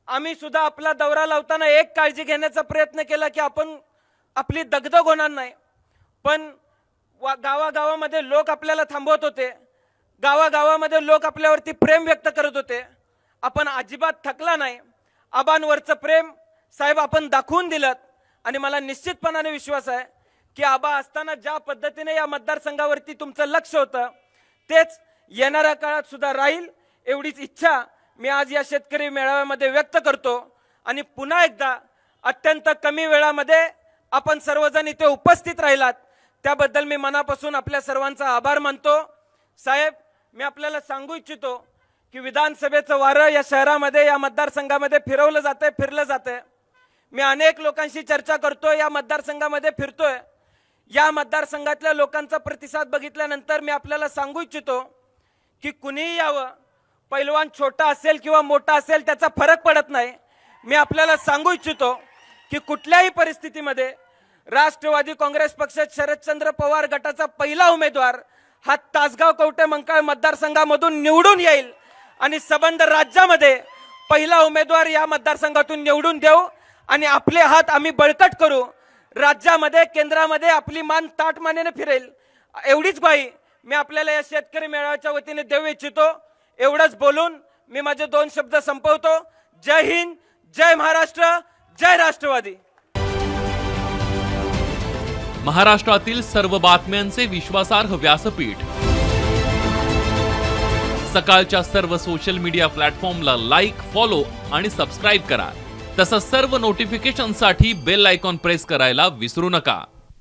आम्ही सुद्धा आपला दौरा लावताना एक काळजी घेण्याचा प्रयत्न केला की आपण आपली दगदग होणार नाही, पण गावागावामध्ये लोक आपल्याला थांबवत होते, गावागावामध्ये लोक आपल्यावरती प्रेम व्यक्त करत होते, आपण अजिबात थकला नाही। आबांवरचं प्रेम साहेब आपण दाखवून दिलं आणि मला निश्चितपणाने विश्वास आहे की आबा असताना ज्या पद्धतीने या मतदारसंघावरती तुमचं लक्ष होतं तेच येणाऱ्या काळात सुद्धा राहील, एवढीच इच्छा मी आज या शेतकरी मेळाव्यामध्ये व्यक्त करतो। आणि पुन्हा एकदा अत्यंत कमी वेळामध्ये आपण सर्वजण इथे उपस्थित राहिलात त्याबद्दल मी मनापासून आपल्या सर्वांचा आभार मानतो। साहेब, मी आपल्याला सांगू इच्छितो की विधानसभेचं वारं या शहरामध्ये या मतदारसंघामध्ये फिरलं जातंय। मी अनेक लोकांशी चर्चा करतोय, या मतदारसंघामध्ये फिरतोय, या मतदारसंघातल्या लोकांचा प्रतिसाद बघितल्यानंतर मी आपल्याला सांगू इच्छितो की कुणीही यावं, पैलवान छोटा असेल किंवा मोठा असेल त्याचा फरक पडत नाही। मी आपल्याला सांगू इच्छितो की कुठल्याही परिस्थितीमध्ये राष्ट्रवादी काँग्रेस पक्षात शरदचंद्र पवार गटाचा पहिला उमेदवार हा तासगाव कवठे मंकाळ मतदारसंघामधून निवडून येईल आणि संबंध राज्यामध्ये पहिला उमेदवार या मतदारसंघातून निवडून देऊ आणि आपले हात आम्ही बळकट करू। राज्यामध्ये केंद्रामध्ये आपली मान ताटमानेने फिरेल, एवढीच ग्वाही मी आपल्याला या शेतकरी मेळाव्याच्या वतीने देऊ इच्छितो। एवढंच बोलून मी माझे 2 शब्द संपवतो। जय हिंद, जय महाराष्ट्र, जय राष्ट्रवादी। महाराष्ट्रातील सर्व बातम्यांचे विश्वासार्ह व्यासपीठ, सकाळच्या सर्व सोशल मीडिया प्लॅटफॉर्मला लाईक, फॉलो आणि सबस्क्राईब करा। तसंच सर्व नोटिफिकेशनसाठी बेल आयकॉन प्रेस करायला विसरू नका।